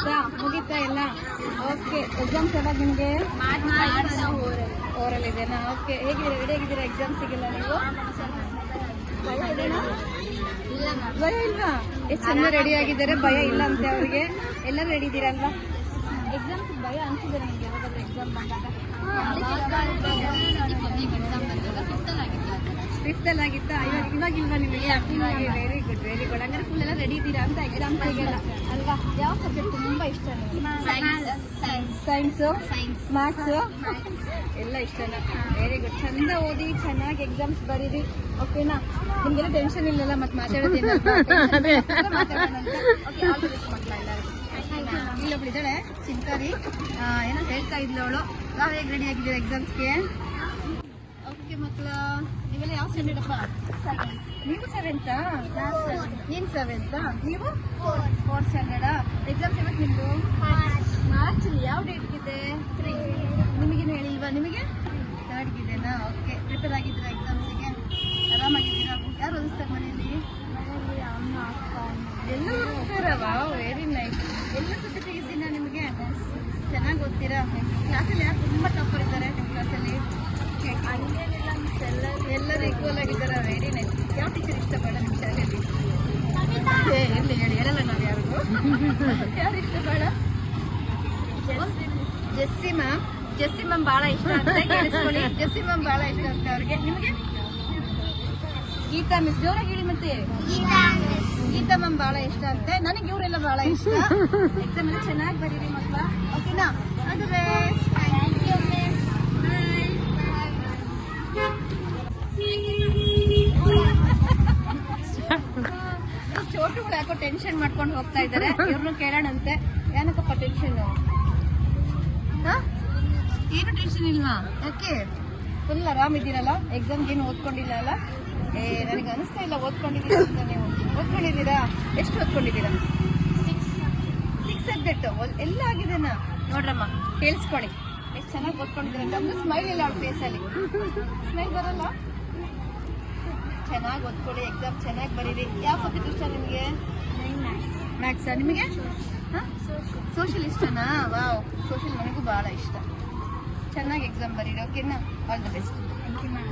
ಆಯ್ತಾ? ಮುಗೀತಾ ಎಲ್ಲ? ಓಕೆ. ಎಕ್ಸಾಮ್ಸ್ ಯಾವಾಗ ನಿಮಗೆ? ಓರಲ್ ಇದೆನಾ? ಓಕೆ. ಹೇಗಿದ್ದೀರಾ? ರೆಡಿ ಆಗಿದ್ದೀರಾ ಎಕ್ಸಾಮ್ಸಿಗೆಲ್ಲ ನೀವು? ಭಯ ಇದೆನಾ? ಭಯ ಇಲ್ವಾ? ಎಷ್ಟು ಚಂದ ರೆಡಿ ಆಗಿದ್ದಾರೆ, ಭಯ ಇಲ್ಲ ಅಂತೆ ಅವ್ರಿಗೆ. ಎಲ್ಲರೂ ರೆಡಿ ಇದ್ದೀರಲ್ವಾ? ಎಕ್ಸಾಮ್ಸ್ ಭಯ ಅನ್ಸಿದ್ದಾರೆ ನಿಮ್ಗೆ ಯಾವಾಗಾದ್ರೂ ಎಕ್ಸಾಮ್ ಬಂದಾಗ? ಫಿಫ್ತಲ್ಲಿ ಆಗಿತ್ತಾ? ಇವಾಗಿಲ್ವಾ ನಿಮಗೆ? Very good very good. ಹಂಗಾರೆ ಫುಲ್ ಎಲ್ಲ ರೆಡಿ ಇದ್ದೀರಾ ಅಂತ ಎಕ್ಸಾಮ್ಸಿಗೆಲ್ಲ ಅಲ್ವಾ? ಯಾವ ಸಬ್ಜೆಕ್ಟ್ ತುಂಬ ಇಷ್ಟ? ಸೈನ್ಸು, ಮ್ಯಾಥ್ಸು ಎಲ್ಲ ಇಷ್ಟನಾ? Very good. ಚಂದ ಓದಿ, ಚೆನ್ನಾಗಿ ಎಕ್ಸಾಮ್ಸ್ ಬರೀರಿ. ಓಕೆನಾ? ನಿಮ್ಗೆಲ್ಲ ಟೆನ್ಷನ್ ಇಲ್ಲಲ್ಲ ಮತ್ತೆ ಮಾತಾಡೋದೇನ? ಇಲ್ಲೊಬ್ಳಿದ್ದಾಳೆ ಚಿಂತಾರಿ, ಏನೋ ಹೇಳ್ತಾ ಇದ್ಲು ಅವಳು. ನಾವು ಹೇಗೆ ರೆಡಿ ಆಗಿದ್ದೀರಾ ಎಕ್ಸಾಮ್ಸ್ಗೆ? ಓಕೆ ಮಕ್ಕಳ, ನೀವೆಲ್ಲ ಯಾವ ಸ್ಟ್ಯಾಂಡರ್ಡ್ ಅಪ್ಪ? ನೀವು ಸೆವೆಂತಾ? ಏನು ಸೆವೆಂತಾ? ನೀವು ಫೋರ್ತ್ ಸ್ಟ್ಯಾಂಡರ್ಡಾ? ಎಕ್ಸಾಮ್ಸ್ ಯಾವತ್ತು ನಿಮ್ಮದು? ಮಾರ್ಚಲ್ಲಿ. ಯಾವ ಡೇಟ್ಗಿದೆ? ನಿಮಗೇನು ಹೇಳಿಲ್ವಾ? ನಿಮಗೆ ಥರ್ಡ್ಗಿದೆನಾ? ಓಕೆ. ಪ್ರಿಪೇರ್ ಆಗಿದ್ದೀರಾ ಎಕ್ಸಾಮ್ಸಿಗೆ? ಆರಾಮಾಗಿದ್ದೀರಾ? ಯಾರು ಓದಿಸ್ತಾರೆ ಮನೆಯಲ್ಲಿ? ಅಮ್ಮ ಅಕ್ಕ ಎಲ್ಲ ಓದಿಸ್ತಾರವಾ? Very nice. ಎಲ್ಲ ಸಬ್ಜೆಕ್ಟ್ ಈಸಿನಾ ನಿಮಗೆ? ಚೆನ್ನಾಗಿ ಓದ್ತೀರಾ? ಕ್ಲಾಸಲ್ಲಿ ಯಾರು ತುಂಬ ಟಾಪರ್ ಇದ್ದಾರೆ ನಿಮ್ಮ ಕ್ಲಾಸಲ್ಲಿ? ಎಲ್ಲರೂ ಈಕ್ವಲ್ ಆಗಿದ್ದಾರೆ. Very nice. ಯಾವ ಟೀಚರ್ ಇಷ್ಟಪಡ ನಿಮ್ಮ ಶಾಲೆಯಲ್ಲಿ? ಇರಲಿ ಹೇಳಿ, ಹೇಳಲ್ಲ ನಾವು ಯಾರಿಗೂ. ಯಾರು ಇಷ್ಟಪಡ? Jessie ma'am. ಜೆಸ್ಸಿ ಮ್ಯಾಮ್ ಭಾಳ ಇಷ್ಟ ಅಂತ ಕೇಳಿಸ್ಕೊಳ್ಳಿ. ಜೆಸ್ಸಿ ಮ್ಯಾಮ್ ಭಾಳ ಇಷ್ಟ ಅಂತ ಅವ್ರಿಗೆ. ನಿಮಗೆ? ಗೀತಾ ಮಿಸ್. ಜೋರಾಗಿ ಹೇಳಿ ಮತ್ತೆ. ಗೀತಾ ಮ್ಯಾಮ್ ಭಾಳ ಇಷ್ಟ ಅಂತೆ. ನನಗೆ ಇವರೆಲ್ಲ ಭಾಳ ಇಷ್ಟ. ಎಕ್ಸಾಮ್ ಎಲ್ಲ ಚೆನ್ನಾಗಿ ಬರೀರಿ ಮಕ್ಕಳ. ಓಕೆನಾ? ಅದು ಚೋಟುಗಳು ಯಾಕೋ ಟೆನ್ಷನ್ ಮಾಡ್ಕೊಂಡು ಹೋಗ್ತಾ ಇದ್ದಾರೆ. ಇವ್ರನ್ನು ಕೇಳೋಣಂತೆ. ಏನಕ್ಕಪ್ಪ ಟೆನ್ಷನ್? ಏನು ಟೆನ್ಷನ್ ಇಲ್ವಾ? ಯಾಕೆ? ಫುಲ್ ಆರಾಮಿದ್ದೀರಲ್ಲ? ಎಕ್ಸಾಮ್ಗೆ ಏನು ಓದ್ಕೊಂಡಿಲ್ಲ ಅಲ್ಲ? ನನಗೆ ಅನಿಸ್ತಾ ಇಲ್ಲ ಓದ್ಕೊಂಡಿದ್ದೀರಾ ಅಂತ. ನೀವು ಓದ್ಕೊಂಡಿದ್ದೀರಾ? ಎಷ್ಟು ಓದ್ಕೊಂಡಿದ್ದೀರಾ? 6 ಸಬ್ಜೆಕ್ಟ್ ಎಲ್ಲ ಆಗಿದೆನಾ? ನೋಡ್ರಮ್ಮ ಕೇಳಿಸ್ಕೊಳ್ಳಿ, ಎಷ್ಟು ಚೆನ್ನಾಗಿ ಓದ್ಕೊಂಡಿದ್ದೀರ ಅಂತ. ಒಂದು ಸ್ಮೈಲ್ ಇಲ್ಲ ಅವ್ಳ ಫೇಸಲ್ಲಿ. ಸ್ಮೈಲ್ ಬರಲ್ಲ? ಚೆನ್ನಾಗಿ ಓದ್ಕೊಳ್ಳಿ, ಎಕ್ಸಾಮ್ ಚೆನ್ನಾಗಿ ಬರೀರಿ. ಯಾವ ಸಬ್ಜೆಕ್ಟ್ ಇಷ್ಟ ನಿಮಗೆ? ಮ್ಯಾಥ್ಸಾ? ನಿಮಗೆ? ಸೋಷಿಯಲ್ ಇಷ್ಟನಾ? ವಾವ್, ಸೋಷಿಯಲ್ ನನಗೂ ಭಾಳ ಇಷ್ಟ. ಚೆನ್ನಾಗಿ ಎಕ್ಸಾಮ್ ಬರೀರಿ. ಓಕೆನಾ? All the best. Thank you ma'am.